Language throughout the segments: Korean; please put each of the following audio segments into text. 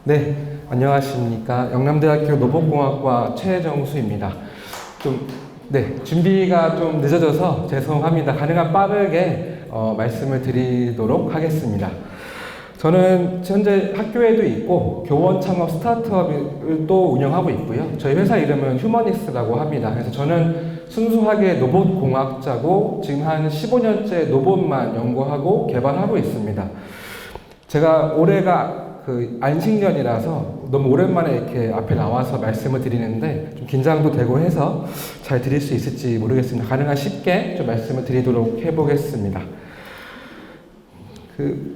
네, 안녕하십니까. 영남대학교 로봇공학과 최정수입니다. 준비가 좀 늦어져서 죄송합니다. 가능한 빠르게 말씀을 드리도록 하겠습니다. 저는 현재 학교에도 있고 교원 창업 스타트업을 또 운영하고 있고요. 저희 회사 이름은 휴머닉스라고 합니다. 그래서 저는 순수하게 로봇공학자고 지금 한 15년째 로봇만 연구하고 개발하고 있습니다. 제가 올해가 안식년이라서 너무 오랜만에 이렇게 앞에 나와서 말씀을 드리는데 좀 긴장도 되고 해서 잘 드릴 수 있을지 모르겠습니다. 가능한 쉽게 좀 말씀을 드리도록 해보겠습니다.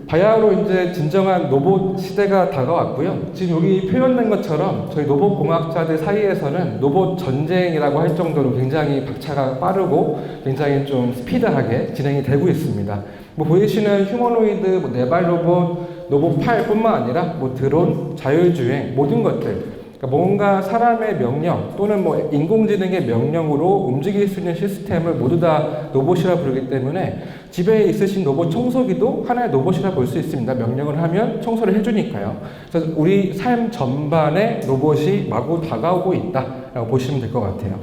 바야흐로 이제 진정한 로봇 시대가 다가왔고요. 지금 여기 표현된 것처럼 저희 로봇 공학자들 사이에서는 로봇 전쟁이라고 할 정도로 굉장히 박차가 빠르고 굉장히 좀 스피드하게 진행이 되고 있습니다. 보이시는 휴머노이드, 네발 로봇, 로봇팔뿐만 아니라 드론, 자율주행 모든 것들, 그러니까 뭔가 사람의 명령 또는 인공지능의 명령으로 움직일 수 있는 시스템을 모두 다 로봇이라 부르기 때문에 집에 있으신 로봇 청소기도 하나의 로봇이라 볼 수 있습니다. 명령을 하면 청소를 해주니까요. 그래서 우리 삶 전반에 로봇이 마구 다가오고 있다라고 보시면 될 것 같아요.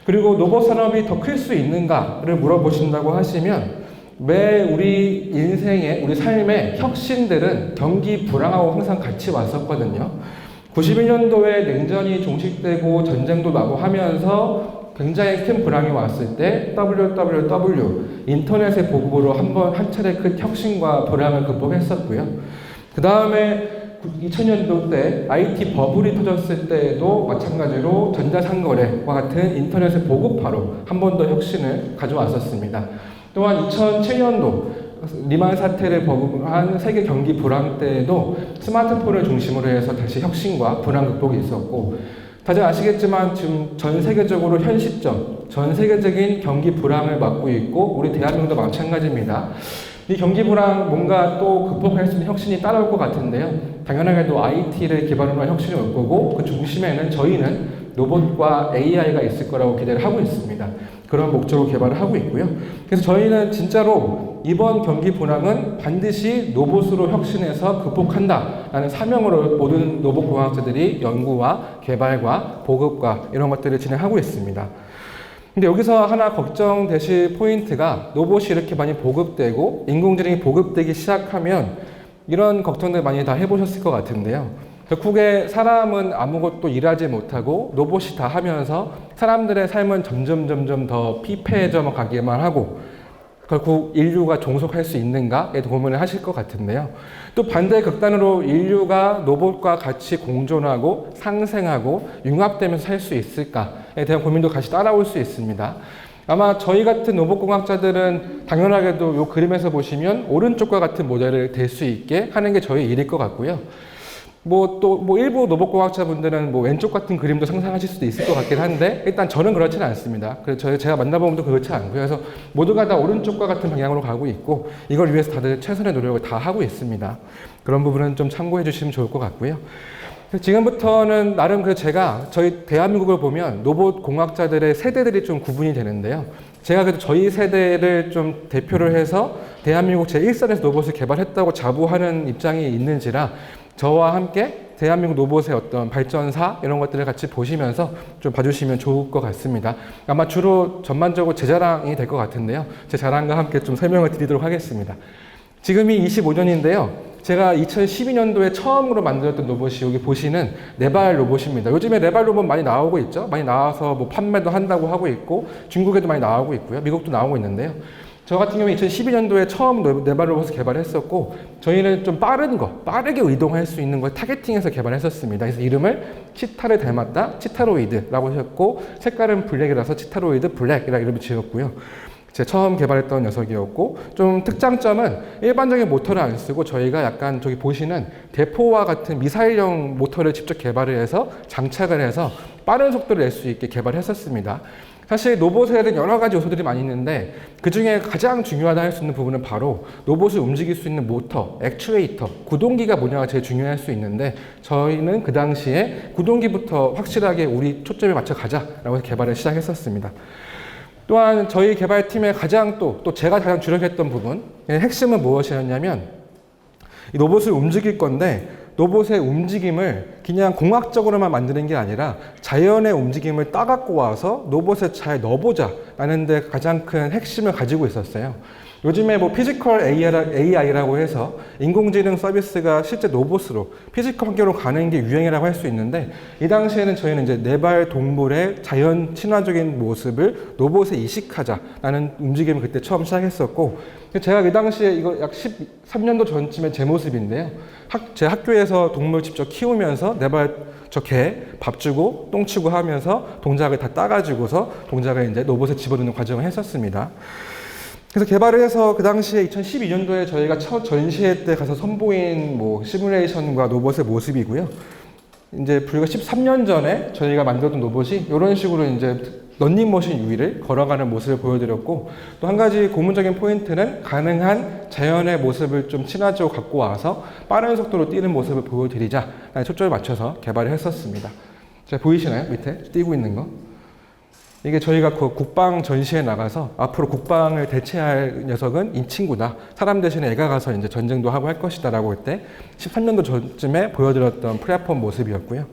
그리고 로봇 산업이 더 클 수 있는가를 물어보신다고 하시면 매 우리 인생의, 우리 삶의 혁신들은 경기 불황하고 항상 같이 왔었거든요. 91년도에 냉전이 종식되고 전쟁도 나고 하면서 굉장히 큰 불황이 왔을 때 WWW, 인터넷의 보급으로 한 차례 큰 혁신과 불황을 극복했었고요. 그 다음에 2000년도 때 IT 버블이 터졌을 때에도 마찬가지로 전자상거래와 같은 인터넷의 보급화로 한 번 더 혁신을 가져왔었습니다. 또한 2007년도 리만 사태를 버금한 세계 경기 불황 때에도 스마트폰을 중심으로 해서 다시 혁신과 불황 극복이 있었고, 다들 아시겠지만 지금 전 세계적으로 현 시점, 전 세계적인 경기 불황을 맞고 있고 우리 대한민국도 마찬가지입니다. 이 경기 불황 뭔가 또 극복할 수 있는 혁신이 따라올 것 같은데요. 당연하게도 IT를 기반으로 한 혁신이 올 거고 그 중심에는 저희는 로봇과 AI가 있을 거라고 기대를 하고 있습니다. 그런 목적으로 개발을 하고 있고요. 그래서 저희는 진짜로 이번 경기 불황은 반드시 로봇으로 혁신해서 극복한다라는 사명으로 모든 로봇공학자들이 연구와 개발과 보급과 이런 것들을 진행하고 있습니다. 근데 여기서 하나 걱정되실 포인트가 로봇이 이렇게 많이 보급되고 인공지능이 보급되기 시작하면 이런 걱정들 많이 다 해보셨을 것 같은데요. 결국에 사람은 아무것도 일하지 못하고 로봇이 다 하면서 사람들의 삶은 점점 더 피폐해져 가기만 하고 결국 인류가 종속할 수 있는가에 고민을 하실 것 같은데요. 또 반대 극단으로 인류가 로봇과 같이 공존하고 상생하고 융합되면서 살 수 있을까에 대한 고민도 같이 따라올 수 있습니다. 아마 저희 같은 로봇공학자들은 당연하게도 이 그림에서 보시면 오른쪽과 같은 모델을 될 수 있게 하는 게 저희 일일 것 같고요. 일부 로봇공학자분들은 왼쪽 같은 그림도 상상하실 수도 있을 것 같긴 한데, 일단 저는 그렇지는 않습니다. 그래서 제가 만나본 분도 그렇지 않고요. 그래서 모두가 다 오른쪽과 같은 방향으로 가고 있고, 이걸 위해서 다들 최선의 노력을 다 하고 있습니다. 그런 부분은 좀 참고해 주시면 좋을 것 같고요. 지금부터는 나름 제가 저희 대한민국을 보면 로봇 공학자들의 세대들이 좀 구분이 되는데요. 제가 그래도 저희 세대를 좀 대표를 해서 대한민국 제1선에서 로봇을 개발했다고 자부하는 입장이 있는지라 저와 함께 대한민국 로봇의 어떤 발전사 이런 것들을 같이 보시면서 좀 봐주시면 좋을 것 같습니다. 아마 주로 전반적으로 제 자랑이 될 것 같은데요. 제 자랑과 함께 좀 설명을 드리도록 하겠습니다. 지금이 25년인데요. 제가 2012년도에 처음으로 만들었던 로봇이 여기 보시는 네발 로봇입니다. 요즘에 네발 로봇 많이 나오고 있죠. 많이 나와서 판매도 한다고 하고 있고 중국에도 많이 나오고 있고요. 미국도 나오고 있는데요. 저 같은 경우에 2012년도에 처음 네발 로봇을 개발했었고 저희는 좀 빠르게 이동할 수 있는 걸 타겟팅해서 개발했었습니다. 그래서 이름을 치타를 닮았다, 치타로이드라고 했고 색깔은 블랙이라서 치타로이드 블랙이라고 이름을 지었고요. 제가 처음 개발했던 녀석이었고 좀 특장점은 일반적인 모터를 안 쓰고 저희가 약간 저기 보시는 대포와 같은 미사일형 모터를 직접 개발을 해서 장착을 해서 빠른 속도를 낼 수 있게 개발했었습니다. 사실 로봇에는 여러 가지 요소들이 많이 있는데 그 중에 가장 중요하다 할 수 있는 부분은 바로 로봇을 움직일 수 있는 모터, 액추에이터, 구동기가 뭐냐가 제일 중요할 수 있는데 저희는 그 당시에 구동기부터 확실하게 우리 초점에 맞춰 가자라고 해서 개발을 시작했었습니다. 또한 저희 개발팀의 가장 또 제가 가장 주력했던 부분, 핵심은 무엇이었냐면 이 로봇을 움직일 건데 로봇의 움직임을 그냥 공학적으로만 만드는 게 아니라 자연의 움직임을 따갖고 와서 로봇에 잘 넣어보자 라는 데 가장 큰 핵심을 가지고 있었어요. 요즘에 뭐 피지컬 AI라고 해서 인공지능 서비스가 실제 로봇으로 피지컬 환경으로 가는 게 유행이라고 할 수 있는데 이 당시에는 저희는 이제 네발 동물의 자연 친화적인 모습을 로봇에 이식하자라는 움직임을 그때 처음 시작했었고 제가 그 당시에 이거 약 13년도 전쯤에 제 모습인데요. 제 학교에서 동물 직접 키우면서 네발 저 개 밥 주고 똥 치고 하면서 동작을 다 따가지고서 동작을 이제 로봇에 집어넣는 과정을 했었습니다. 그래서 개발을 해서 그 당시에 2012년도에 저희가 첫 전시회 때 가서 선보인 뭐 시뮬레이션과 로봇의 모습이고요. 이제 불과 13년 전에 저희가 만들었던 로봇이 이런 식으로 이제 런닝머신 위를 걸어가는 모습을 보여드렸고 또 한 가지 고무적인 포인트는 가능한 자연의 모습을 좀 친화적으로 갖고 와서 빠른 속도로 뛰는 모습을 보여드리자 초점을 맞춰서 개발을 했었습니다. 자, 보이시나요? 밑에 뛰고 있는 거? 이게 저희가 그 국방 전시에 나가서 앞으로 국방을 대체할 녀석은 이 친구다. 사람 대신에 애가 가서 이제 전쟁도 하고 할 것이다 라고 할 때 13년도 전쯤에 보여드렸던 플랫폼 모습이었고요.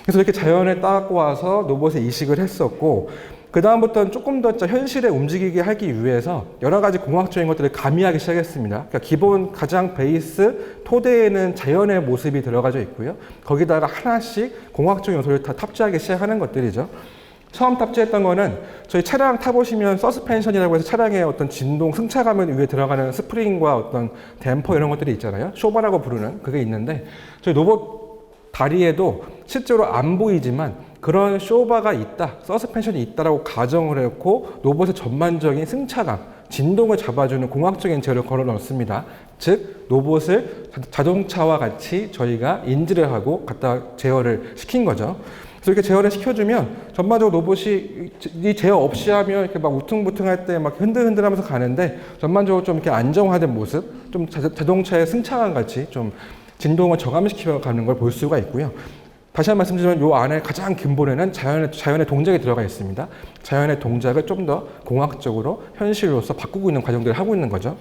그래서 이렇게 자연을 따고 와서 로봇에 이식을 했었고 그 다음부터는 조금 더 현실에 움직이게 하기 위해서 여러 가지 공학적인 것들을 가미하기 시작했습니다. 그러니까 기본 가장 베이스 토대에는 자연의 모습이 들어가져 있고요. 거기다가 하나씩 공학적인 요소를 다 탑재하기 시작하는 것들이죠. 처음 탑재했던 거는 저희 차량 타보시면 서스펜션이라고 해서 차량의 어떤 진동, 승차감을 위해 들어가는 스프링과 어떤 댐퍼 이런 것들이 있잖아요. 쇼바라고 부르는 그게 있는데 저희 로봇 다리에도 실제로 안 보이지만 그런 쇼바가 있다, 서스펜션이 있다라고 가정을 했고 로봇의 전반적인 승차감, 진동을 잡아주는 공학적인 제어를 걸어 넣습니다. 즉 로봇을 자동차와 같이 저희가 인지를 하고 갖다 제어를 시킨 거죠. 그래서 이렇게 제어를 시켜주면 전반적으로 로봇이 이 제어 없이 하면 이렇게 막 우퉁부퉁할 때 막 흔들흔들하면서 가는데 전반적으로 좀 이렇게 안정화된 모습, 좀 자동차의 승차감 같이 좀 진동을 저감시켜 가는 걸 볼 수가 있고요. 다시 한 번 말씀드리면 이 안에 가장 근본에는 자연의 동작이 들어가 있습니다. 자연의 동작을 좀 더 공학적으로 현실로서 바꾸고 있는 과정들을 하고 있는 거죠.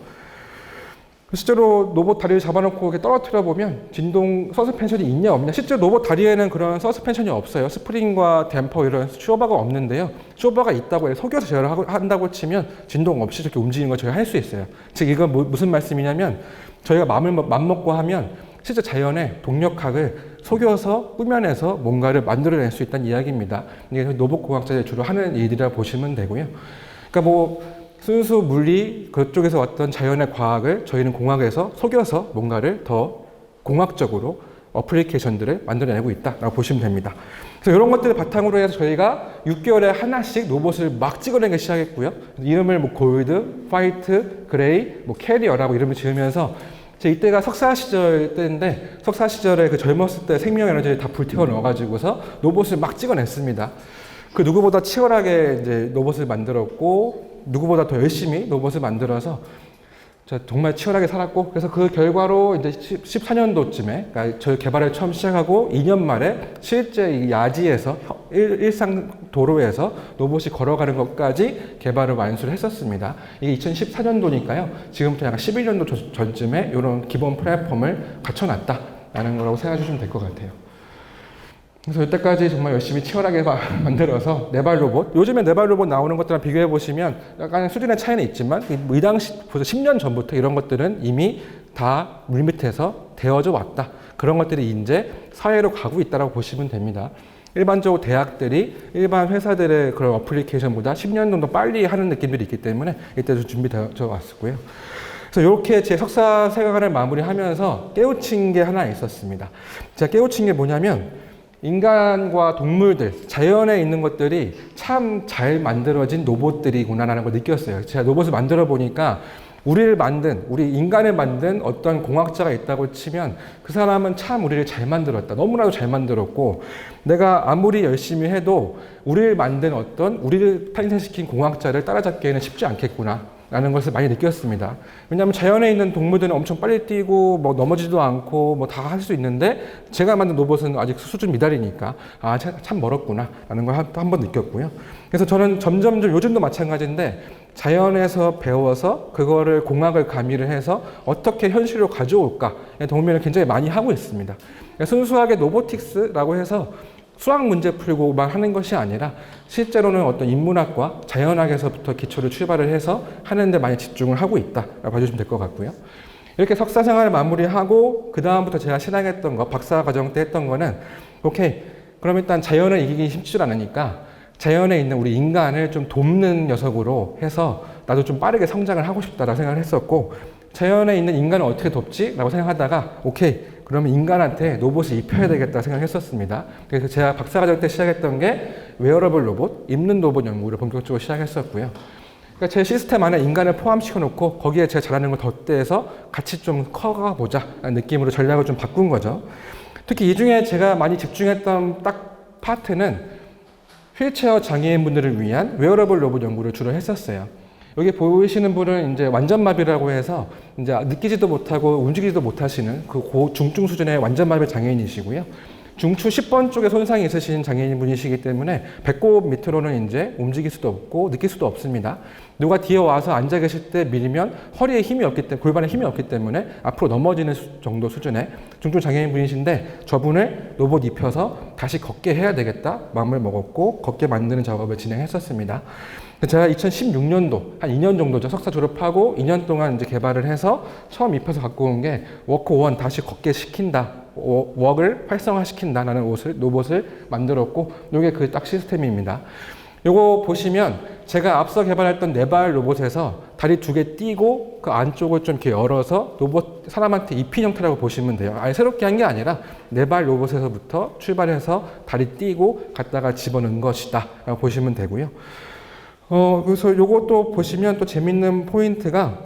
실제로 로봇 다리를 잡아놓고 이렇게 떨어뜨려 보면 진동 서스펜션이 있냐 없냐. 실제 로봇 다리에는 그런 서스펜션이 없어요. 스프링과 댐퍼 이런 쇼바가 없는데요. 쇼바가 있다고 해서 속여서 제어를 한다고 치면 진동 없이 이렇게 움직이는 걸 저희가 할 수 있어요. 즉 이건 무슨 말씀이냐면 저희가 맘먹고 하면 실제 자연의 동력학을 속여서 꾸며내서 뭔가를 만들어낼 수 있다는 이야기입니다. 이게 로봇공학자들이 주로 하는 일이라 보시면 되고요. 그러니까 뭐 순수 물리 그쪽에서 왔던 자연의 과학을 저희는 공학에서 속여서 뭔가를 더 공학적으로 어플리케이션들을 만들어내고 있다라고 보시면 됩니다. 그래서 이런 것들을 바탕으로 해서 저희가 6개월에 하나씩 로봇을 막 찍어내기 시작했고요. 이름을 뭐 골드, 화이트, 그레이, 뭐 캐리어라고 이름을 지으면서 제 이때가 석사 시절 때인데 석사 시절에 그 젊었을 때 생명 에너지를 다 불태워 넣어가지고서 로봇을 막 찍어냈습니다. 그 누구보다 치열하게 이제 로봇을 만들었고 누구보다 더 열심히 로봇을 만들어서 정말 치열하게 살았고 그래서 그 결과로 이제 14년도쯤에 그러니까 저희 개발을 처음 시작하고 2년 만에 실제 이 야지에서 일상 도로에서 로봇이 걸어가는 것까지 개발을 완수를 했었습니다. 이게 2014년도니까요. 지금부터 약간 11년도 전쯤에 이런 기본 플랫폼을 갖춰놨다라는 거라고 생각해 주시면 될 것 같아요. 그래서 이때까지 정말 열심히 치열하게 만들어서 네발 로봇, 요즘에 네발 로봇 나오는 것들랑 비교해 보시면 약간 수준의 차이는 있지만 이 당시 벌써 10년 전부터 이런 것들은 이미 다 물밑에서 되어져 왔다. 그런 것들이 이제 사회로 가고 있다고 보시면 됩니다. 일반적으로 대학들이 일반 회사들의 그런 어플리케이션보다 10년 정도 빨리 하는 느낌들이 있기 때문에 이때도 준비되어 왔었고요. 그래서 이렇게 제 석사 생활을 마무리하면서 깨우친 게 하나 있었습니다. 제가 깨우친 게 뭐냐면 인간과 동물들, 자연에 있는 것들이 참 잘 만들어진 로봇들이구나라는 걸 느꼈어요. 제가 로봇을 만들어 보니까 우리 인간을 만든 어떤 공학자가 있다고 치면 그 사람은 참 우리를 잘 만들었다. 너무나도 잘 만들었고, 내가 아무리 열심히 해도 우리를 만든 우리를 탄생시킨 공학자를 따라잡기에는 쉽지 않겠구나 라는 것을 많이 느꼈습니다. 왜냐하면 자연에 있는 동물들은 엄청 빨리 뛰고 뭐 넘어지도 않고 뭐 다 할 수 있는데, 제가 만든 로봇은 아직 수준 미달이니까 참 멀었구나 라는 걸 한 번 느꼈고요. 그래서 저는 점점 요즘도 마찬가지인데, 자연에서 배워서 그거를 공학을 가미를 해서 어떻게 현실로 가져올까에 도움을 굉장히 많이 하고 있습니다. 순수하게 로보틱스라고 해서 수학 문제 풀고만 하는 것이 아니라 실제로는 어떤 인문학과 자연학에서부터 기초를 출발을 해서 하는 데 많이 집중을 하고 있다라고 봐주시면 될 것 같고요. 이렇게 석사 생활을 마무리하고 그 다음부터 제가 실행했던 거, 박사 과정 때 했던 거는, 오케이, 그럼 일단 자연을 이기기 쉽지 않으니까 자연에 있는 우리 인간을 좀 돕는 녀석으로 해서 나도 좀 빠르게 성장을 하고 싶다라고 생각을 했었고, 자연에 있는 인간을 어떻게 돕지? 라고 생각하다가, 오케이, 그러면 인간한테 로봇을 입혀야 되겠다 생각했었습니다. 그래서 제가 박사과정 때 시작했던 게 웨어러블 로봇, 입는 로봇 연구를 본격적으로 시작했었고요. 그러니까 제 시스템 안에 인간을 포함시켜 놓고 거기에 제가 잘하는 걸 덧대서 같이 좀 커가 보자 라는 느낌으로 전략을 좀 바꾼 거죠. 특히 이 중에 제가 많이 집중했던 딱 파트는 휠체어 장애인분들을 위한 웨어러블 로봇 연구를 주로 했었어요. 여기 보이시는 분은 이제 완전마비라고 해서 이제 느끼지도 못하고 움직이지도 못하시는 그 중증 수준의 완전마비 장애인이시고요. 중추 10번 쪽에 손상이 있으신 장애인분이시기 때문에 배꼽 밑으로는 이제 움직일 수도 없고 느낄 수도 없습니다. 누가 뒤에 와서 앉아 계실 때 밀면 허리에 힘이 없기 때문에, 골반에 힘이 없기 때문에 앞으로 넘어지는 정도 수준의 중증 장애인분이신데, 저분을 로봇 입혀서 다시 걷게 해야 되겠다 마음을 먹었고 걷게 만드는 작업을 진행했었습니다. 제가 2016년도 한 2년 정도죠. 석사 졸업하고 2년 동안 이제 개발을 해서 처음 입혀서 갖고 온 게 워크1, 다시 걷게 시킨다, 웍을 활성화시킨다라는 로봇을 만들었고, 이게 그 딱 시스템입니다. 요거 보시면 제가 앞서 개발했던 4발 로봇에서 다리 2개 띄고 그 안쪽을 좀 이렇게 열어서 로봇 사람한테 입힌 형태라고 보시면 돼요. 아예 새롭게 한 게 아니라 4발 로봇에서부터 출발해서 다리 띄고 갖다가 집어넣은 것이다 라고 보시면 되고요. 그래서 요것도 보시면 또 재밌는 포인트가,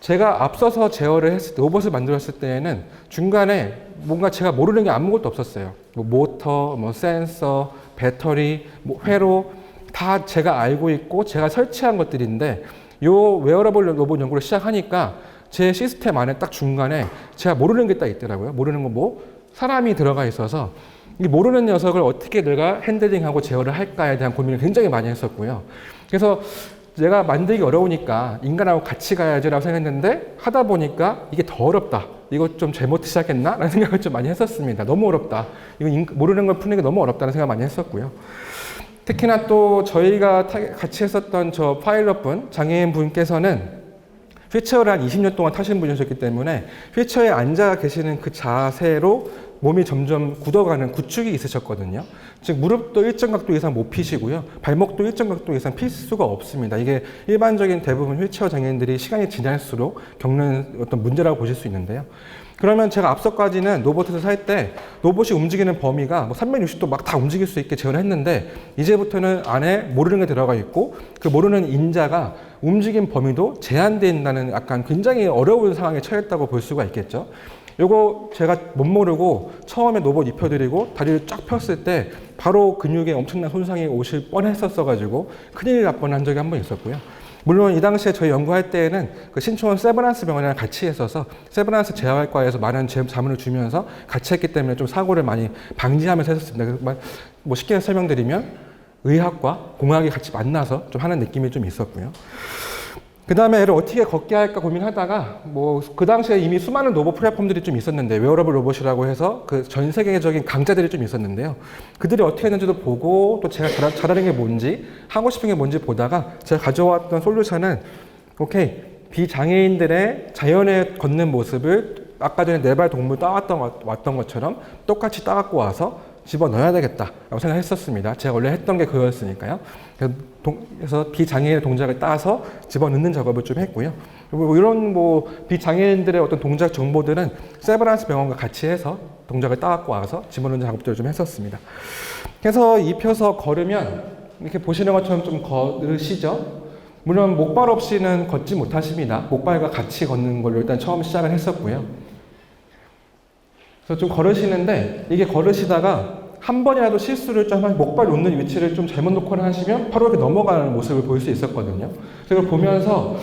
제가 앞서서 제어를 했을 때, 로봇을 만들었을 때에는 중간에 뭔가 제가 모르는 게 아무것도 없었어요. 뭐 모터, 뭐 센서, 배터리, 뭐 회로, 다 제가 알고 있고 제가 설치한 것들인데, 요 웨어러블 로봇 연구를 시작하니까 제 시스템 안에 딱 중간에 제가 모르는 게 딱 있더라고요. 모르는 건 뭐 사람이 들어가 있어서 이 모르는 녀석을 어떻게 내가 핸들링하고 제어를 할까에 대한 고민을 굉장히 많이 했었고요. 그래서 내가 만들기 어려우니까 인간하고 같이 가야지라고 생각했는데, 하다 보니까 이게 더 어렵다. 이거 좀 잘못 시작했나? 라는 생각을 좀 많이 했었습니다. 너무 어렵다. 이거 모르는 걸 푸는 게 너무 어렵다는 생각을 많이 했었고요. 특히나 또 저희가 같이 했었던 저 파일럿분, 장애인 분께서는 휠체어를 한 20년 동안 타신 분이셨기 때문에 휠체어에 앉아 계시는 그 자세로 몸이 점점 굳어가는 구축이 있으셨거든요. 즉 무릎도 일정 각도 이상 못 피시고요. 발목도 일정 각도 이상 필 수가 없습니다. 이게 일반적인 대부분 휠체어 장애인들이 시간이 지날수록 겪는 어떤 문제라고 보실 수 있는데요. 그러면 제가 앞서까지는 로봇을 살 때 로봇이 움직이는 범위가 뭐 360도 막 다 움직일 수 있게 제어를 했는데, 이제부터는 안에 모르는 게 들어가 있고 그 모르는 인자가 움직임 범위도 제한된다는 약간 굉장히 어려운 상황에 처했다고 볼 수가 있겠죠. 요거 제가 못 모르고 처음에 로봇 입혀드리고 다리를 쫙 폈을 때 바로 근육에 엄청난 손상이 오실 뻔했었어가지고 큰일 날 뻔한 적이 한 번 있었고요. 물론 이 당시에 저희 연구할 때에는 그 신촌 세브란스 병원이랑 같이 했어서 세브란스 재활과에서 많은 자문을 주면서 같이 했기 때문에 좀 사고를 많이 방지하면서 했었습니다. 그래서 뭐 쉽게 설명드리면 의학과 공학이 같이 만나서 좀 하는 느낌이 좀 있었고요. 그 다음에 얘를 어떻게 걷게 할까 고민하다가 뭐 그 당시에 이미 수많은 로봇 플랫폼들이 좀 있었는데, 웨어러블 로봇이라고 해서 그 전 세계적인 강자들이 좀 있었는데요. 그들이 어떻게 했는지도 보고 또 제가 잘하는 게 뭔지 하고 싶은 게 뭔지 보다가 제가 가져왔던 솔루션은, 오케이, 비장애인들의 자연에 걷는 모습을 아까 전에 4발 동물 왔던 것처럼 똑같이 따갖고 와서 집어넣어야 되겠다라고 생각했었습니다. 제가 원래 했던 게 그거였으니까요. 그래서 비장애인의 동작을 따서 집어넣는 작업을 좀 했고요. 그리고 이런 뭐 비장애인들의 어떤 동작 정보들은 세브란스 병원과 같이 해서 동작을 따갖고 와서 집어넣는 작업들을 좀 했었습니다. 그래서 입혀서 걸으면 이렇게 보시는 것처럼 좀 걸으시죠. 물론 목발 없이는 걷지 못하십니다. 목발과 같이 걷는 걸로 일단 처음 시작을 했었고요. 그래서 좀 걸으시는데 이게 걸으시다가 한 번이라도 실수를 좀 목발 놓는 위치를 좀 잘못 놓거나 하시면 바로 이렇게 넘어가는 모습을 볼 수 있었거든요. 그래서 이걸 보면서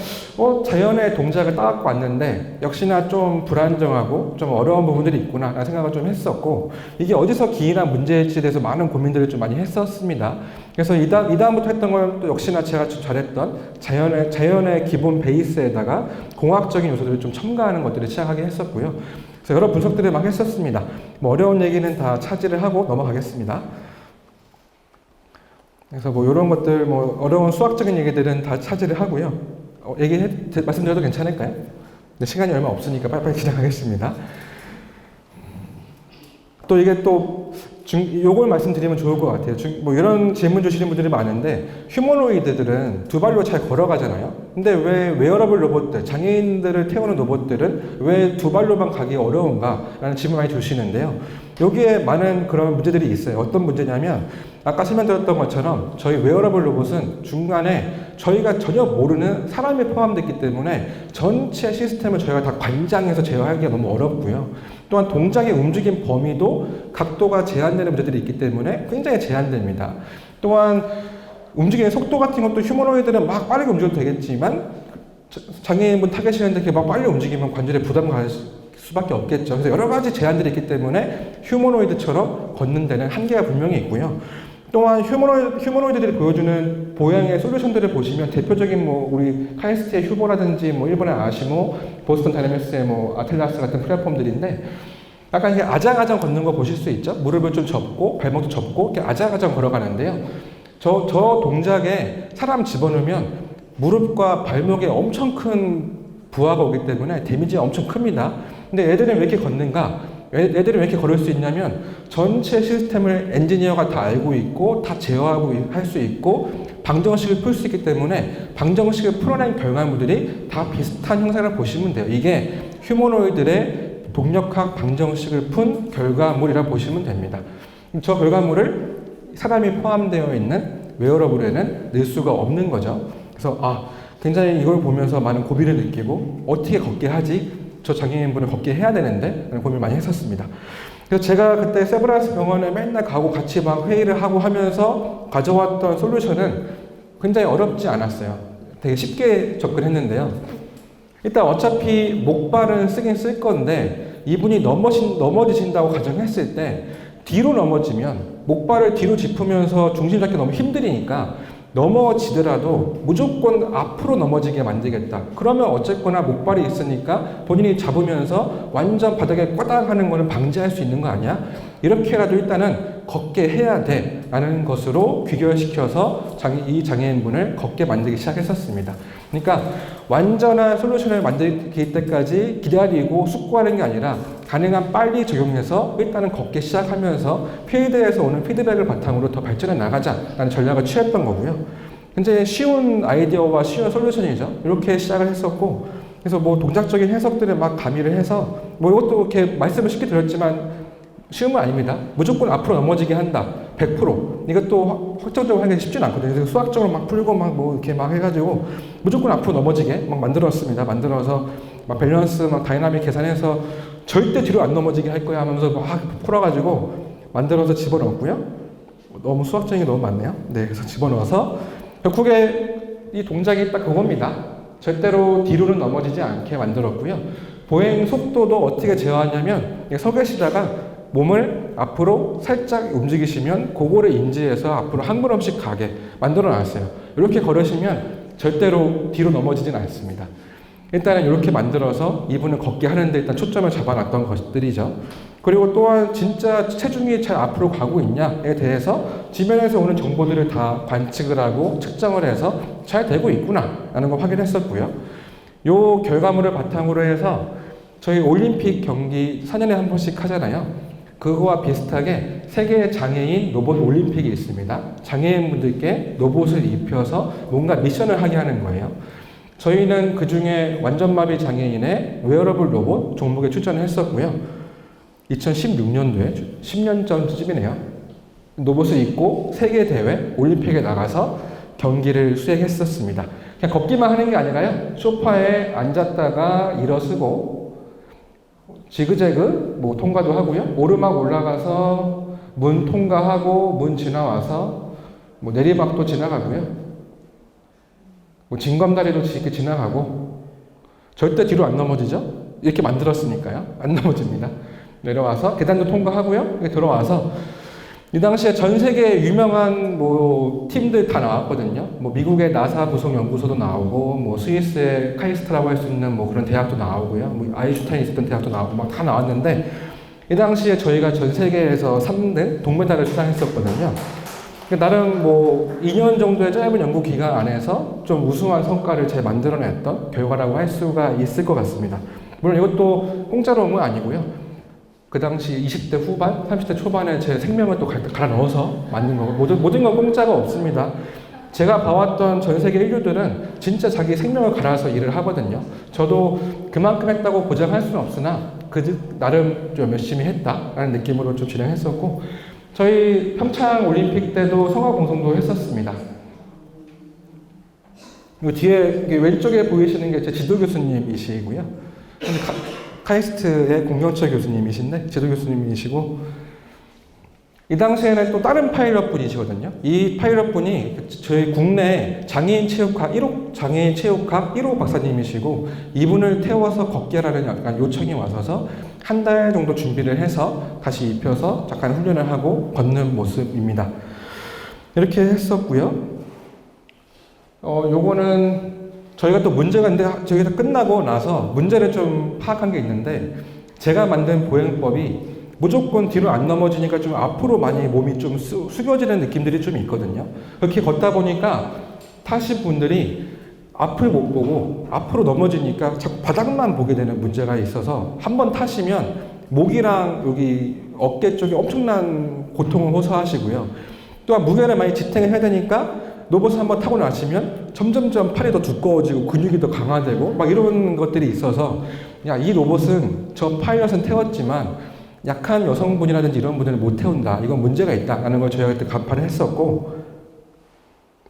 자연의 동작을 따갖고 왔는데 역시나 좀 불안정하고 좀 어려운 부분들이 있구나 라는 생각을 좀 했었고, 이게 어디서 기인한 문제일지에 대해서 많은 고민들을 좀 많이 했었습니다. 그래서 이 다음부터 했던 건 또 역시나 제가 좀 잘했던 자연의 기본 베이스에다가 공학적인 요소들을 좀 첨가하는 것들을 시작하게 했었고요. 그래서 여러 분석들을 막 했었습니다. 어려운 얘기는 다 차지를 하고 넘어가겠습니다. 그래서 이런 것들, 어려운 수학적인 얘기들은 다 차지를 하고요. 말씀드려도 괜찮을까요? 네, 시간이 얼마 없으니까 빨리빨리 진행하겠습니다. 또 이게 요걸 말씀드리면 좋을 것 같아요. 이런 질문 주시는 분들이 많은데, 휴머노이드들은 두 발로 잘 걸어가잖아요. 근데 왜 웨어러블 로봇들, 장애인들을 태우는 로봇들은 왜 두 발로만 가기 어려운가? 라는 질문 많이 주시는데요. 여기에 많은 그런 문제들이 있어요. 어떤 문제냐면, 아까 설명드렸던 것처럼 저희 웨어러블 로봇은 중간에 저희가 전혀 모르는 사람이 포함됐기 때문에 전체 시스템을 저희가 다 관장해서 제어하기가 너무 어렵고요. 또한 동작의 움직임 범위도 각도가 제한되는 문제들이 있기 때문에 굉장히 제한됩니다. 또한 움직이는 속도 같은 것도 휴머노이드는 막 빠르게 움직여도 되겠지만 장애인분 타겟이는데 이렇게 막 빨리 움직이면 관절에 부담 갈 수밖에 없겠죠. 그래서 여러 가지 제한들이 있기 때문에 휴머노이드처럼 걷는 데는 한계가 분명히 있고요. 또한 휴머노이드들이 보여주는 보양의 솔루션들을 보시면 대표적인 우리 카이스트의 휴보라든지 일본의 아시모, 보스턴 다이내믹스의 아틀라스 같은 플랫폼들인데 약간 이게 아장아장 걷는 거 보실 수 있죠? 무릎을 좀 접고 발목도 접고 이렇게 아장아장 걸어가는데요. 저 동작에 사람 집어넣으면 무릎과 발목에 엄청 큰 부하가 오기 때문에 데미지가 엄청 큽니다. 근데 애들은 왜 이렇게 걷는가? 애들이 왜 이렇게 걸을 수 있냐면 전체 시스템을 엔지니어가 다 알고 있고 다 제어하고 할 수 있고 방정식을 풀 수 있기 때문에 방정식을 풀어낸 결과물들이 다 비슷한 형상을 보시면 돼요. 이게 휴머노이드의 동력학 방정식을 푼 결과물이라고 보시면 됩니다. 저 결과물을 사람이 포함되어 있는 웨어러블에는 넣을 수가 없는 거죠. 그래서 굉장히 이걸 보면서 많은 고민을 느끼고 어떻게 걷게 하지? 저 장애인분을 걷게 해야 되는데 라는 고민을 많이 했었습니다. 그래서 제가 그때 세브란스 병원에 맨날 가고 같이 막 회의를 하고 하면서 가져왔던 솔루션은 굉장히 어렵지 않았어요. 되게 쉽게 접근했는데요. 일단 어차피 목발은 쓰긴 쓸 건데 이분이 넘어지신다고 가정했을 때 뒤로 넘어지면 목발을 뒤로 짚으면서 중심 잡기 너무 힘드니까 넘어지더라도 무조건 앞으로 넘어지게 만들겠다. 그러면 어쨌거나 목발이 있으니까 본인이 잡으면서 완전 바닥에 꽈당하는 거는 방지할 수 있는 거 아니야? 이렇게라도 일단은 걷게 해야 돼 라는 것으로 귀결시켜서 이 장애인분을 걷게 만들기 시작했었습니다. 그러니까 완전한 솔루션을 만들기 때까지 기다리고 숙고하는 게 아니라 가능한 빨리 적용해서 일단은 걷기 시작하면서 필드에서 오는 피드백을 바탕으로 더 발전해 나가자라는 전략을 취했던 거고요. 굉장히 쉬운 아이디어와 쉬운 솔루션이죠. 이렇게 시작을 했었고, 그래서 동작적인 해석들을 막 가미를 해서 이것도 이렇게 말씀을 쉽게 드렸지만 쉬운 건 아닙니다. 무조건 앞으로 넘어지게 한다. 100%. 이것도 확정적으로 하기 쉽진 않거든요. 그래서 수학적으로 막 풀고 이렇게 막 해가지고 무조건 앞으로 넘어지게 막 만들었습니다. 만들어서 막 밸런스, 다이나믹 계산해서 절대 뒤로 안 넘어지게 할 거야 하면서 막 풀어가지고 만들어서 집어넣었고요. 너무 수학적인 게 너무 많네요. 네, 그래서 집어넣어서 결국에 이 동작이 딱 그겁니다. 절대로 뒤로는 넘어지지 않게 만들었고요. 보행 속도도 어떻게 제어하냐면 서 계시다가 몸을 앞으로 살짝 움직이시면 그거를 인지해서 앞으로 한 걸음씩 가게 만들어 놨어요. 이렇게 걸으시면 절대로 뒤로 넘어지진 않습니다. 일단은 이렇게 만들어서 이분을 걷게 하는데 일단 초점을 잡아놨던 것들이죠. 그리고 또한 진짜 체중이 잘 앞으로 가고 있냐에 대해서 지면에서 오는 정보들을 다 관측을 하고 측정을 해서 잘 되고 있구나 라는 걸 확인했었고요. 이 결과물을 바탕으로 해서 저희 올림픽 경기 4년에 한 번씩 하잖아요. 그거와 비슷하게 세계 장애인 로봇 올림픽이 있습니다. 장애인분들께 로봇을 입혀서 뭔가 미션을 하게 하는 거예요. 저희는 그 중에 완전마비 장애인의 웨어러블 로봇 종목에 출전을 했었고요. 2016년도에 10년 전쯤이네요. 로봇을 입고 세계대회 올림픽에 나가서 경기를 수행했었습니다. 그냥 걷기만 하는 게 아니라요. 소파에 앉았다가 일어서고 지그재그 뭐 통과도 하고요. 오르막 올라가서 문 통과하고 문 지나와서 뭐 내리막도 지나가고요. 뭐 징검다리도 이렇게 지나가고 절대 뒤로 안 넘어지죠. 이렇게 만들었으니까요. 안 넘어집니다. 내려와서 계단도 통과하고요. 이렇게 들어와서 이 당시에 전 세계 유명한 뭐 팀들 다 나왔거든요. 뭐 미국의 나사 부속 연구소도 나오고, 뭐 스위스의 카이스트라고 할 수 있는 뭐 그런 대학도 나오고요. 뭐 아인슈타인 있었던 대학도 나오고 막 다 나왔는데 이 당시에 저희가 전 세계에서 3등 동메달을 수상했었거든요. 나름 뭐 2년 정도의 짧은 연구 기간 안에서 좀 우수한 성과를 잘 만들어냈던 결과라고 할 수가 있을 것 같습니다. 물론 이것도 공짜로 온 건 아니고요. 그 당시 20대 후반, 30대 초반에 제 생명을 또 갈아 넣어서 만든 거고, 모든 건 공짜가 없습니다. 제가 봐왔던 전 세계 인류들은 진짜 자기 생명을 갈아서 일을 하거든요. 저도 그만큼 했다고 보장할 수는 없으나 나름 좀 열심히 했다라는 느낌으로 좀 진행했었고, 저희 평창 올림픽 때도 성화 공성도 했었습니다. 그리고 뒤에 왼쪽에 보이시는 게 제 지도 교수님이시고요. 카이스트의 공경철 교수님이신데 지도 교수님이시고, 이 당시에는 또 다른 파일럿 분이시거든요. 이 파일럿 분이 저희 국내 장애인 체육학 1호 박사님이시고, 이분을 태워서 걷게 하라는 약간 요청이 와서서 한 달 정도 준비를 해서 다시 입혀서 잠깐 훈련을 하고 걷는 모습입니다. 이렇게 했었고요. 요거는 저희가 또 문제가 있는데, 저희가 끝나고 나서 문제를 좀 파악한 게 있는데, 제가 만든 보행법이 무조건 뒤로 안 넘어지니까 좀 앞으로 많이 몸이 좀 숙여지는 느낌들이 좀 있거든요. 그렇게 걷다 보니까 타신 분들이 앞을 못 보고 앞으로 넘어지니까 자꾸 바닥만 보게 되는 문제가 있어서, 한번 타시면 목이랑 여기 어깨 쪽에 엄청난 고통을 호소하시고요. 또한 무게를 많이 지탱을 해야 되니까 로봇을 한번 타고 나시면 점점점 팔이 더 두꺼워지고 근육이 더 강화되고 막 이런 것들이 있어서, 야, 이 로봇은 저 파일럿은 태웠지만 약한 여성분이라든지 이런 분들은 못 태운다. 이건 문제가 있다라는 걸 저희가 그때 간파를 했었고,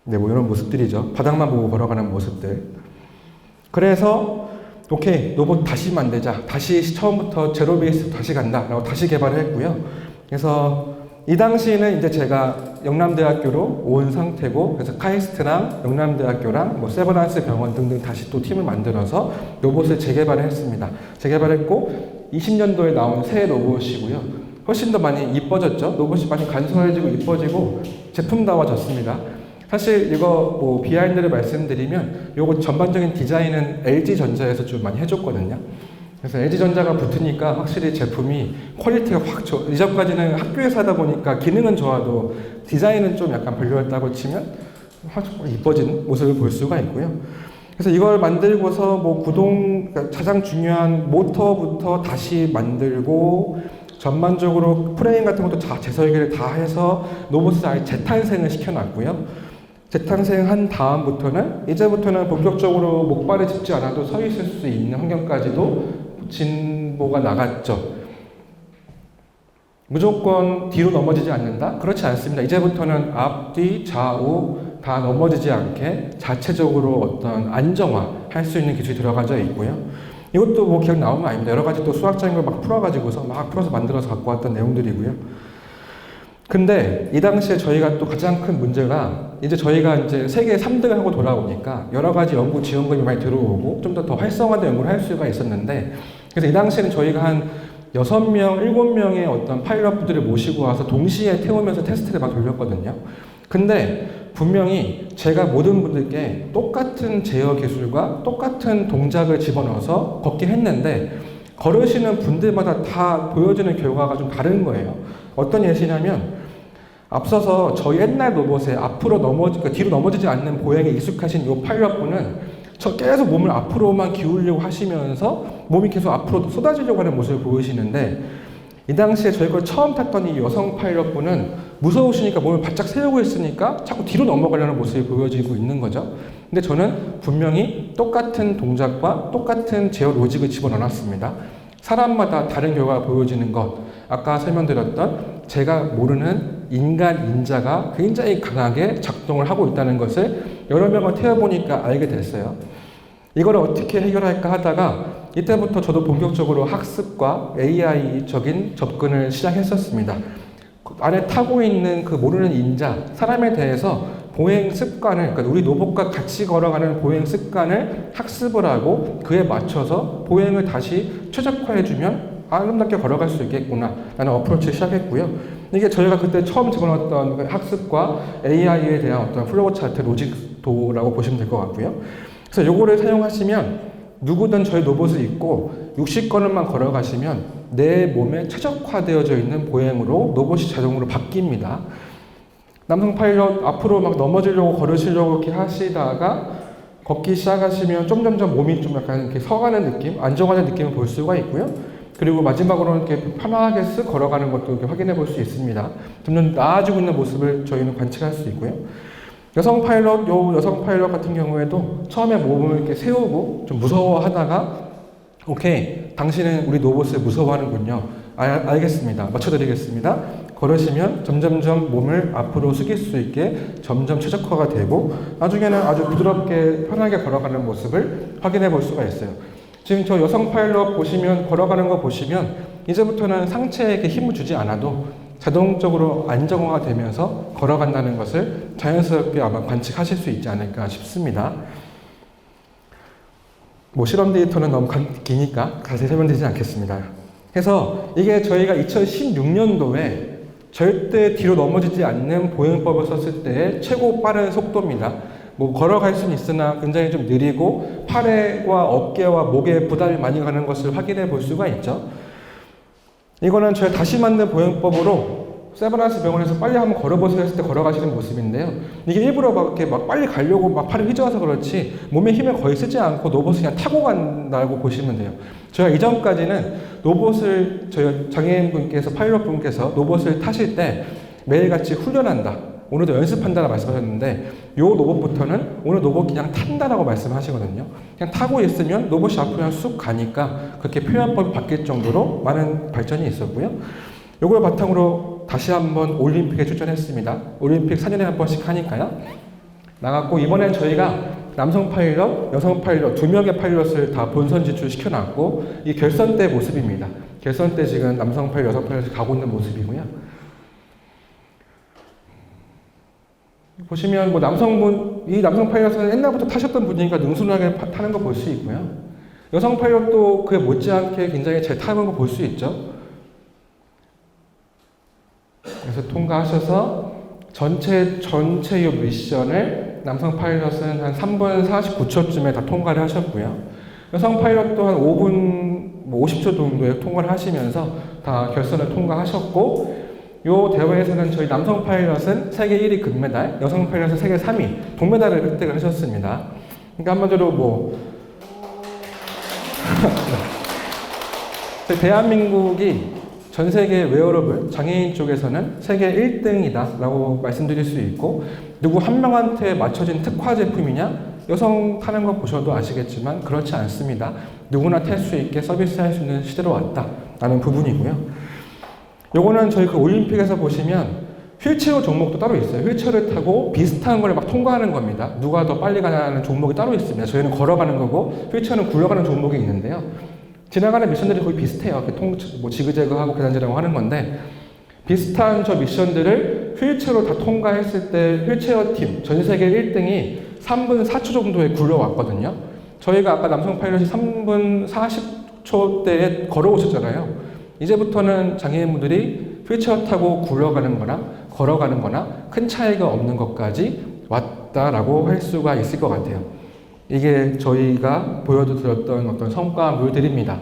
네, 뭐 이런 모습들이죠. 바닥만 보고 걸어가는 모습들. 그래서 오케이, 로봇 다시 만들자. 다시 처음부터 제로 베이스 다시 간다. 라고 다시 개발을 했고요. 그래서 이 당시에는 이제 제가 영남대학교로 온 상태고, 그래서 카이스트랑 영남대학교랑 뭐 세브란스 병원 등등 다시 또 팀을 만들어서 로봇을 재개발을 했습니다. 재개발했고 20년도에 나온 새 로봇이고요. 훨씬 더 많이 이뻐졌죠. 로봇이 많이 간소해지고 이뻐지고 제품다워졌습니다. 사실 이거 뭐 비하인드를 말씀드리면 요거 전반적인 디자인은 LG전자에서 좀 많이 해줬거든요. 그래서 LG전자가 붙으니까 확실히 제품이 퀄리티가 확 좋아. 이전까지는 학교에서 하다 보니까 기능은 좋아도 디자인은 좀 약간 별로였다고 치면 확 이뻐진 모습을 볼 수가 있고요. 그래서 이걸 만들고서 뭐 그러니까 가장 중요한 모터부터 다시 만들고, 전반적으로 프레임 같은 것도 다 재설계를 다 해서 로봇을 아예 재탄생을 시켜놨고요. 재탄생한 다음부터는 이제부터는 본격적으로 목발을 짚지 않아도 서 있을 수 있는 환경까지도 진보가 나갔죠. 무조건 뒤로 넘어지지 않는다? 그렇지 않습니다. 이제부터는 앞, 뒤, 좌우 다 넘어지지 않게 자체적으로 어떤 안정화할 수 있는 기술이 들어가져 있고요. 이것도 뭐 기억 나온 거 아닙니다. 여러 가지 또 수학적인 걸 막 풀어가지고서 막 풀어서 만들어서 갖고 왔던 내용들이고요. 근데 이 당시에 저희가 또 가장 큰 문제가, 이제 저희가 이제 세계 3등을 하고 돌아오니까 여러 가지 연구 지원금이 많이 들어오고 좀 더 활성화된 연구를 할 수가 있었는데, 그래서 이 당시에는 저희가 한 6명, 7명의 어떤 파일럿들을 모시고 와서 동시에 태우면서 테스트를 막 돌렸거든요. 근데 분명히 제가 모든 분들께 똑같은 제어 기술과 똑같은 동작을 집어넣어서 걷게 했는데, 걸으시는 분들마다 다 보여지는 결과가 좀 다른 거예요. 어떤 예시냐면, 앞서서 저희 옛날 로봇에 그러니까 뒤로 넘어지지 않는 보행에 익숙하신 이 파일럿분은 저 계속 몸을 앞으로만 기울려고 하시면서 몸이 계속 앞으로 쏟아지려고 하는 모습을 보이시는데, 이 당시에 저희 걸 처음 탔던 이 여성 파일럿분은 무서우시니까 몸을 바짝 세우고 있으니까 자꾸 뒤로 넘어가려는 모습이 보여지고 있는 거죠. 근데 저는 분명히 똑같은 동작과 똑같은 제어 로직을 집어넣었습니다. 사람마다 다른 결과가 보여지는 것, 아까 설명드렸던 제가 모르는 인간 인자가 굉장히 강하게 작동을 하고 있다는 것을 여러 명을 태워보니까 알게 됐어요. 이걸 어떻게 해결할까 하다가 이때부터 저도 본격적으로 학습과 AI적인 접근을 시작했었습니다. 안에 타고 있는 그 모르는 인자, 사람에 대해서 보행 습관을, 그러니까 우리 로봇과 같이 걸어가는 보행 습관을 학습을 하고 그에 맞춰서 보행을 다시 최적화해주면 아름답게 걸어갈 수 있겠구나 라는 어프로치를 시작했고요. 이게 저희가 그때 처음 집어넣었던 학습과 AI에 대한 어떤 플로우 차트 로직도라고 보시면 될 것 같고요. 그래서 요거를 사용하시면 누구든 저희 로봇을 입고 60걸음만 걸어가시면 내 몸에 최적화되어져 있는 보행으로 로봇이 자동으로 바뀝니다. 남성 파일럿 앞으로 막 넘어지려고 걸으시려고 이렇게 하시다가 걷기 시작하시면 점점점 몸이 좀 약간 이렇게 서가는 느낌, 안정화된 느낌을 볼 수가 있고요. 그리고 마지막으로 이렇게 편하게 쓱 걸어가는 것도 이렇게 확인해 볼 수 있습니다. 점점 나아지고 있는 모습을 저희는 관측할 수 있고요. 여성 파일럿 같은 경우에도 처음에 몸을 이렇게 세우고 좀 무서워하다가 오케이, 당신은 우리 로봇을 무서워하는군요. 알겠습니다. 맞춰드리겠습니다. 걸으시면 점점점 몸을 앞으로 숙일 수 있게 점점 최적화가 되고 나중에는 아주 부드럽게 편하게 걸어가는 모습을 확인해 볼 수가 있어요. 지금 저 여성 파일럿 보시면 걸어가는 거 보시면 이제부터는 상체에 힘을 주지 않아도 자동적으로 안정화가 되면서 걸어간다는 것을 자연스럽게 아마 관측하실 수 있지 않을까 싶습니다. 뭐 실험 데이터는 너무 기니까 자세히 설명드리지 않겠습니다. 그래서 이게 저희가 2016년도에 절대 뒤로 넘어지지 않는 보행법을 썼을 때의 최고 빠른 속도입니다. 뭐 걸어갈 수는 있으나 굉장히 좀 느리고 팔과 어깨와 목에 부담이 많이 가는 것을 확인해 볼 수가 있죠. 이거는 저희가 다시 만든 보행법으로 세브란스 병원에서 빨리 한번 걸어보세요 했을 때 걸어가시는 모습인데요. 이게 일부러 이렇게 막 빨리 가려고 막 팔을 휘저어서 그렇지 몸에 힘을 거의 쓰지 않고 로봇을 그냥 타고 간다고 보시면 돼요. 저희가 이전까지는 로봇을 저희 장애인분께서 파일럿분께서 로봇을 타실 때 매일같이 훈련한다. 오늘도 연습한다고 말씀하셨는데 요 로봇부터는 오늘 로봇 그냥 탄다라고 말씀하시거든요. 그냥 타고 있으면 로봇이 앞으로 그냥 쑥 가니까 그렇게 표현법이 바뀔 정도로 많은 발전이 있었고요. 요걸 바탕으로 다시 한번 올림픽에 출전했습니다. 올림픽 4년에 한 번씩 하니까요. 나갔고 이번엔 저희가 남성 파일럿, 여성 파일럿 두 명의 파일럿을 다 본선 진출시켜놨고 이 결선 때 모습입니다. 결선 때 지금 남성 파일럿, 여성 파일럿이 가고 있는 모습이고요. 보시면 뭐 이 남성 파일럿은 옛날부터 타셨던 분이니까 능숙하게 타는 거 볼 수 있고요. 여성 파일럿도 그에 못지않게 굉장히 잘 타는 거 볼 수 있죠. 그래서 통과하셔서 전체 이 미션을 남성 파일럿은 한 3분 49초쯤에 다 통과를 하셨고요. 여성 파일럿도 한 5분 50초 정도에 통과를 하시면서 다 결선을 통과하셨고 요 대회에서는 저희 남성 파일럿은 세계 1위 금메달, 여성 파일럿은 세계 3위 동메달을 획득을 하셨습니다. 그러니까 한마디로 뭐 대한민국이 전 세계 웨어러블 장애인 쪽에서는 세계 1등이다 라고 말씀드릴 수 있고 누구 한 명한테 맞춰진 특화 제품이냐? 여성 타는 거 보셔도 아시겠지만 그렇지 않습니다. 누구나 탈 수 있게 서비스할 수 있는 시대로 왔다 라는 부분이고요. 요거는 저희 그 올림픽에서 보시면 휠체어 종목도 따로 있어요. 휠체어를 타고 비슷한 걸 막 통과하는 겁니다. 누가 더 빨리 가냐는 종목이 따로 있습니다. 저희는 걸어가는 거고 휠체어는 굴러가는 종목이 있는데요. 지나가는 미션들이 거의 비슷해요. 뭐 지그재그하고 계단지라고 하는 건데 비슷한 저 미션들을 휠체어로 다 통과했을 때 휠체어 팀 전 세계 1등이 3분 4초 정도에 굴러왔거든요. 저희가 아까 남성 파일럿이 3분 40초대에 걸어오셨잖아요. 이제부터는 장애인분들이 휠체어 타고 굴러가는 거나 걸어가는 거나 큰 차이가 없는 것까지 왔다라고 할 수가 있을 것 같아요. 이게 저희가 보여드렸던 어떤 성과물들입니다.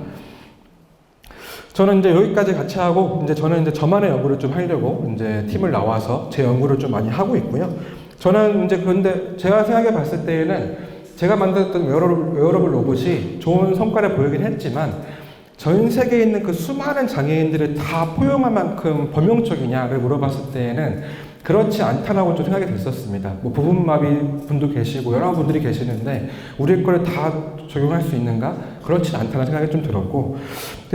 저는 이제 여기까지 같이 하고, 저는 이제 저만의 연구를 좀 하려고 이제 팀을 나와서 제 연구를 좀 많이 하고 있고요. 저는 이제 그런데 제가 생각해 봤을 때에는 제가 만들었던 웨어러블 로봇이 좋은 성과를 보이긴 했지만 전 세계에 있는 그 수많은 장애인들을 다 포용할 만큼 범용적이냐를 물어봤을 때에는 그렇지 않다라고 좀 생각이 됐었습니다. 뭐 부분마비 분도 계시고 여러 분들이 계시는데 우리 거를 다 적용할 수 있는가? 그렇지 않다는 생각이 좀 들었고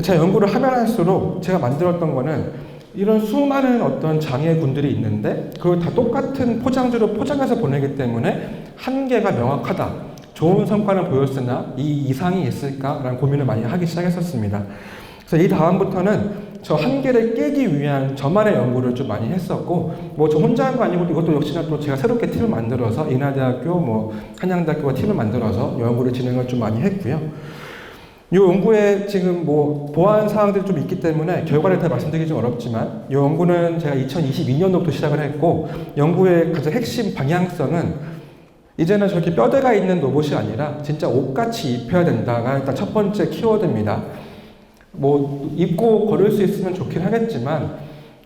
제가 연구를 하면 할수록 제가 만들었던 거는 이런 수많은 어떤 장애군들이 있는데 그걸 다 똑같은 포장지로 포장해서 보내기 때문에 한계가 명확하다. 좋은 성과는 보였으나 이 이상이 있을까라는 고민을 많이 하기 시작했었습니다. 그래서 이 다음부터는 저 한계를 깨기 위한 저만의 연구를 좀 많이 했었고, 뭐 저 혼자 한 거 아니고 이것도 역시나 또 제가 새롭게 팀을 만들어서 인하대학교, 뭐 한양대학교와 팀을 만들어서 연구를 진행을 좀 많이 했고요. 이 연구에 지금 뭐 보완 사항들이 좀 있기 때문에 결과를 다 말씀드리기 좀 어렵지만, 이 연구는 제가 2022년도부터 시작을 했고, 연구의 가장 핵심 방향성은 이제는 저렇게 뼈대가 있는 로봇이 아니라 진짜 옷같이 입혀야 된다가 일단 첫 번째 키워드입니다. 뭐 입고 걸을 수 있으면 좋긴 하겠지만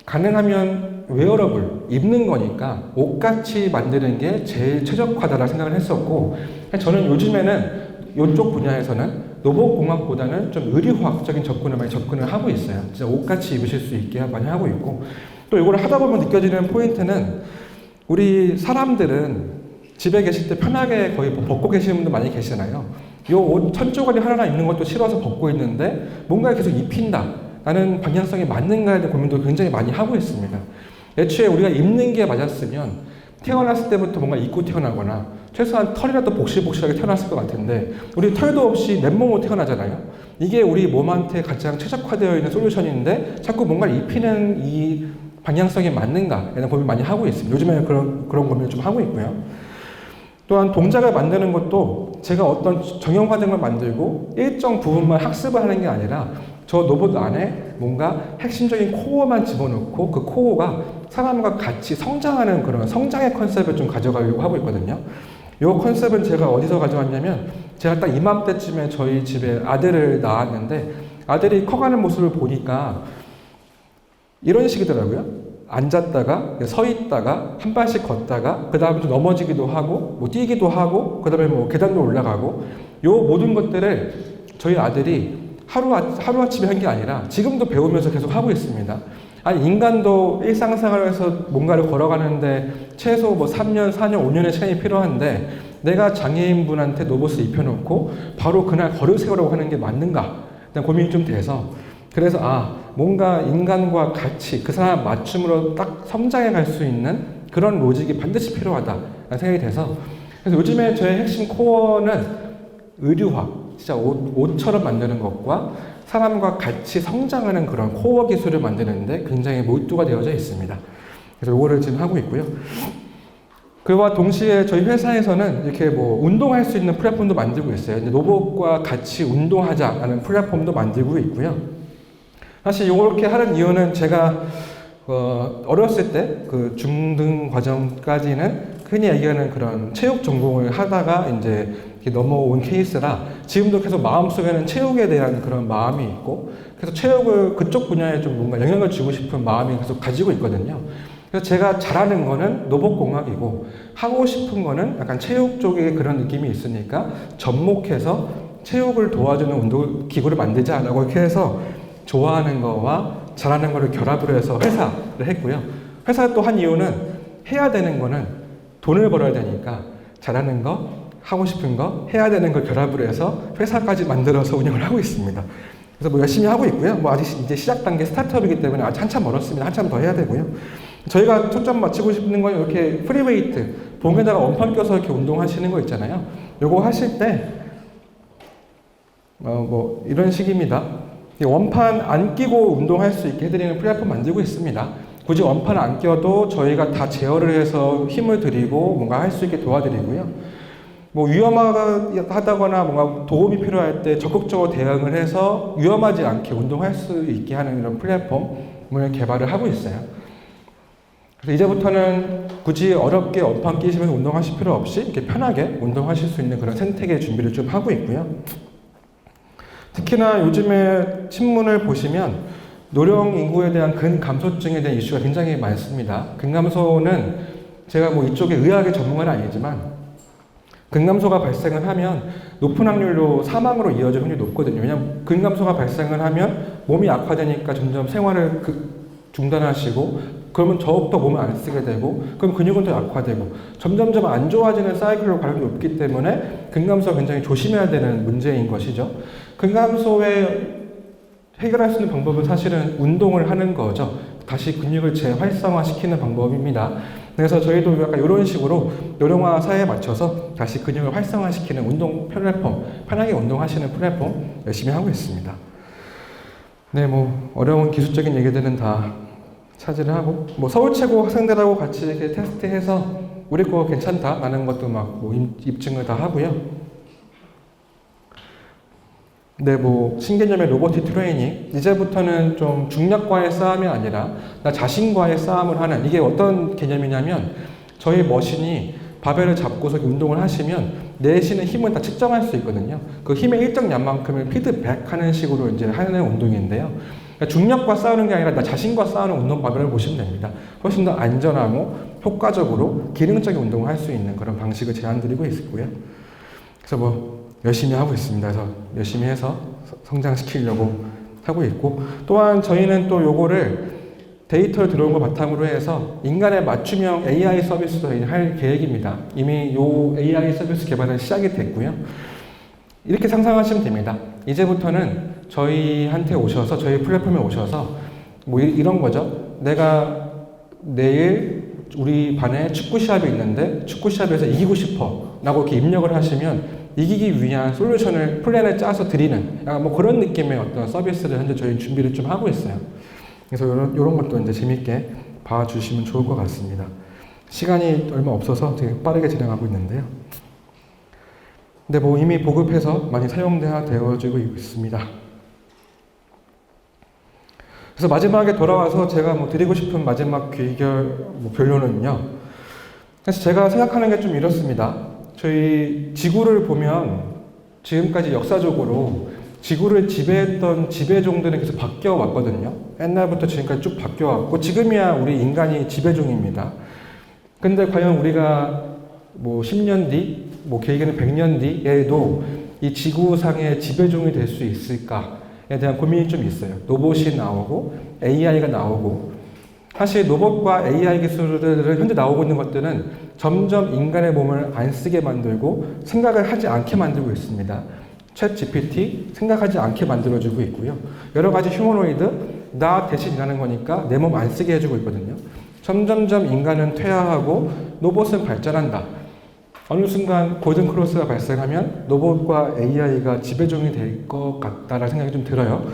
가능하면 웨어러블, 입는 거니까 옷같이 만드는 게 제일 최적화다라고 생각을 했었고, 저는 요즘에는 이쪽 분야에서는 로봇공학보다는 좀 의료화학적인 접근을 많이 접근을 하고 있어요. 진짜 옷같이 입으실 수 있게 많이 하고 있고, 또 이걸 하다 보면 느껴지는 포인트는 우리 사람들은 집에 계실 때 편하게 거의 벗고 계시는 분들 많이 계시잖아요. 이 옷 천조가리 하나 입는 것도 싫어서 벗고 있는데 뭔가 계속 입힌다 라는 방향성이 맞는가에 대한 고민도 굉장히 많이 하고 있습니다. 애초에 우리가 입는 게 맞았으면 태어났을 때부터 뭔가 입고 태어나거나 최소한 털이라도 복실복실하게 태어났을 것 같은데, 우리 털도 없이 맨몸으로 태어나잖아요. 이게 우리 몸한테 가장 최적화되어 있는 솔루션인데 자꾸 뭔가를 입히는 이 방향성이 맞는가 라는 고민을 많이 하고 있습니다. 요즘에 그런 고민을 좀 하고 있고요. 또한 동작을 만드는 것도 제가 어떤 정형화된 걸 만들고 일정 부분만 학습을 하는 게 아니라 저 로봇 안에 뭔가 핵심적인 코어만 집어넣고 그 코어가 사람과 같이 성장하는 그런 성장의 컨셉을 좀 가져가려고 하고 있거든요. 이 컨셉은 제가 어디서 가져왔냐면, 제가 딱 이맘때쯤에 저희 집에 아들을 낳았는데 아들이 커가는 모습을 보니까 이런 식이더라고요. 앉았다가 서 있다가 한 발씩 걷다가 그 다음에 좀 넘어지기도 하고 뭐 뛰기도 하고 그 다음에 뭐 계단도 올라가고, 요 모든 것들을 저희 아들이 하루아침에 한 게 아니라 지금도 배우면서 계속 하고 있습니다. 아니, 인간도 일상생활에서 뭔가를 걸어가는데 최소 뭐 3년, 4년, 5년의 시간이 필요한데 내가 장애인분한테 로봇을 입혀놓고 바로 그날 걸으세요라고 하는 게 맞는가? 일단 고민이 좀 돼서, 그래서 뭔가 인간과 같이 그 사람 맞춤으로 딱 성장해 갈 수 있는 그런 로직이 반드시 필요하다라는 생각이 돼서, 그래서 요즘에 저의 핵심 코어는 의류화, 진짜 옷처럼 만드는 것과 사람과 같이 성장하는 그런 코어 기술을 만드는데 굉장히 몰두가 되어져 있습니다. 그래서 이거를 지금 하고 있고요. 그와 동시에 저희 회사에서는 이렇게 뭐 운동할 수 있는 플랫폼도 만들고 있어요. 이제 로봇과 같이 운동하자라는 플랫폼도 만들고 있고요. 사실 이렇게 하는 이유는 제가 어렸을 때 그 중등 과정까지는 흔히 얘기하는 그런 체육 전공을 하다가 이제 넘어온 케이스라 지금도 계속 마음속에는 체육에 대한 그런 마음이 있고, 그래서 체육을 그쪽 분야에 좀 뭔가 영향을 주고 싶은 마음이 계속 가지고 있거든요. 그래서 제가 잘하는 거는 로봇공학이고 하고 싶은 거는 약간 체육 쪽의 그런 느낌이 있으니까 접목해서 체육을 도와주는 운동 기구를 만들자라고 이렇게 해서 좋아하는 거와 잘하는 거를 결합을 해서 회사를 했고요. 회사 또 한 이유는 해야 되는 거는 돈을 벌어야 되니까 잘하는 거, 하고 싶은 거, 해야 되는 걸 결합을 해서 회사까지 만들어서 운영을 하고 있습니다. 그래서 뭐 열심히 하고 있고요. 뭐 아직 이제 시작 단계 스타트업이기 때문에 아직 한참 멀었습니다. 한참 더 해야 되고요. 저희가 초점 맞추고 싶은 건 이렇게 프리웨이트, 봉에다가 원판 껴서 이렇게 운동하시는 거 있잖아요. 요거 하실 때 뭐 이런 식입니다. 원판 안 끼고 운동할 수 있게 해드리는 플랫폼 만들고 있습니다. 굳이 원판 안 껴도 저희가 다 제어를 해서 힘을 드리고 뭔가 할 수 있게 도와드리고요. 뭐 위험하다거나 뭔가 도움이 필요할 때 적극적으로 대응을 해서 위험하지 않게 운동할 수 있게 하는 이런 플랫폼을 개발을 하고 있어요. 그래서 이제부터는 굳이 어렵게 원판 끼시면서 운동하실 필요 없이 이렇게 편하게 운동하실 수 있는 그런 생태계 준비를 좀 하고 있고요. 특히나 요즘에 신문을 보시면 노령 인구에 대한 근감소증에 대한 이슈가 굉장히 많습니다. 근감소는 제가 뭐 이쪽에 의학의 전문가는 아니지만 근감소가 발생을 하면 높은 확률로 사망으로 이어질 확률이 높거든요. 왜냐하면 근감소가 발생을 하면 몸이 악화되니까 점점 생활을 중단하시고, 그러면 더욱더 몸을 안 쓰게 되고, 그럼 근육은 더 약화되고 점점점 안 좋아지는 사이클로 가는 게 높기 때문에 근감소가 굉장히 조심해야 되는 문제인 것이죠. 근감소에 해결할 수 있는 방법은 사실은 운동을 하는 거죠. 다시 근육을 재활성화시키는 방법입니다. 그래서 저희도 약간 이런 식으로 노령화사에 맞춰서 다시 근육을 활성화시키는 운동 플랫폼, 편하게 운동하시는 플랫폼 열심히 하고 있습니다. 네, 뭐 어려운 기술적인 얘기들은 다 차지를 하고, 뭐 서울 최고 학생들하고 같이 이렇게 테스트해서 우리 거 괜찮다라는 것도 막뭐 입증을 다 하고요. 네, 뭐 신개념의 로보틱 트레이닝, 이제부터는 좀 중력과의 싸움이 아니라 나 자신과의 싸움을 하는, 이게 어떤 개념이냐면 저희 머신이 바벨을 잡고서 운동을 하시면 내쉬는 힘을 다 측정할 수 있거든요. 그 힘의 일정량만큼을 피드백하는 식으로 이제 하는 운동인데요. 그러니까 중력과 싸우는 게 아니라 나 자신과 싸우는 운동 방법을 보시면 됩니다. 훨씬 더 안전하고 효과적으로 기능적인 운동을 할 수 있는 그런 방식을 제안드리고 있고요. 그래서 뭐 열심히 하고 있습니다. 그래서 열심히 해서 성장시키려고 하고 있고, 또한 저희는 또 요거를 데이터를 들어온 걸 바탕으로 해서 인간의 맞춤형 AI 서비스도 할 계획입니다. 이미 요 AI 서비스 개발은 시작이 됐고요. 이렇게 상상하시면 됩니다. 이제부터는 저희한테 오셔서, 저희 플랫폼에 오셔서 뭐 이런 거죠. 내가 내일 우리 반에 축구 시합이 있는데 축구 시합에서 이기고 싶어 라고 이렇게 입력을 하시면 이기기 위한 솔루션을, 플랜을 짜서 드리는 약간 뭐 그런 느낌의 어떤 서비스를 현재 저희 준비를 좀 하고 있어요. 그래서 이런 것도 이제 재밌게 봐주시면 좋을 것 같습니다. 시간이 얼마 없어서 되게 빠르게 진행하고 있는데요. 근데 뭐 이미 보급해서 많이 사용되어지고 있습니다. 그래서 마지막에 돌아와서 제가 뭐 드리고 싶은 마지막 결론은요. 그래서 제가 생각하는 게 좀 이렇습니다. 저희 지구를 보면 지금까지 역사적으로 지구를 지배했던 지배종들은 계속 바뀌어 왔거든요. 옛날부터 지금까지 쭉 바뀌어 왔고, 지금이야 우리 인간이 지배종입니다. 근데 과연 우리가 뭐 10년 뒤, 뭐 길게는 100년 뒤에도 이 지구상의 지배종이 될 수 있을까에 대한 고민이 좀 있어요. 로봇이 나오고 AI가 나오고, 사실 로봇과 AI 기술들은 현재 나오고 있는 것들은 점점 인간의 몸을 안 쓰게 만들고 생각을 하지 않게 만들고 있습니다. 챗 GPT 생각하지 않게 만들어주고 있고요. 여러 가지 휴머노이드, 나 대신 일하는 거니까 내 몸 안 쓰게 해주고 있거든요. 점점점 인간은 퇴화하고 로봇은 발전한다. 어느 순간 골든 크로스가 발생하면 로봇과 AI가 지배종이 될 것 같다라는 생각이 좀 들어요.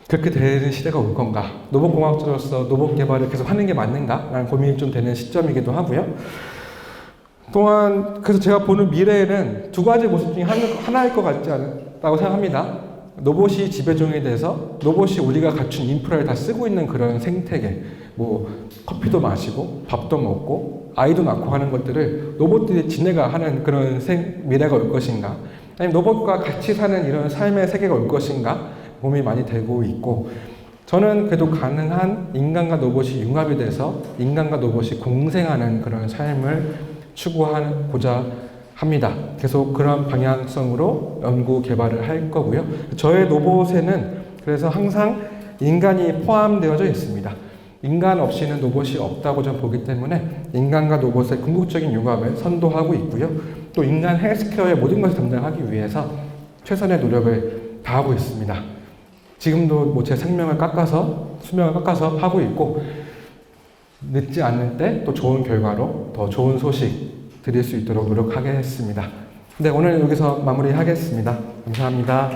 그렇게 되는 시대가 올 건가? 로봇공학자로서 로봇 개발을 계속 하는 게 맞는가? 라는 고민이 좀 되는 시점이기도 하고요. 또한 그래서 제가 보는 미래에는 두 가지 모습 중에 하나일 것 같지 않다고 생각합니다. 로봇이 지배종이 돼서 로봇이 우리가 갖춘 인프라를 다 쓰고 있는 그런 생태계, 뭐 커피도 마시고 밥도 먹고 아이도 낳고 하는 것들을 로봇들이 지네가 하는 그런 미래가 올 것인가? 아니면 로봇과 같이 사는 이런 삶의 세계가 올 것인가? 고민이 많이 되고 있고, 저는 그래도 가능한 인간과 로봇이 융합이 돼서 인간과 로봇이 공생하는 그런 삶을 추구하고자 합니다. 계속 그런 방향성으로 연구 개발을 할 거고요. 저의 로봇에는 그래서 항상 인간이 포함되어져 있습니다. 인간 없이는 로봇이 없다고 저는 보기 때문에 인간과 로봇의 궁극적인 융합을 선도하고 있고요. 또 인간 헬스케어의 모든 것을 담당하기 위해서 최선의 노력을 다하고 있습니다. 지금도 뭐 제 수명을 깎아서 하고 있고, 늦지 않을 때 또 좋은 결과로 더 좋은 소식 드릴 수 있도록 노력하겠습니다. 네, 오늘 여기서 마무리하겠습니다. 감사합니다.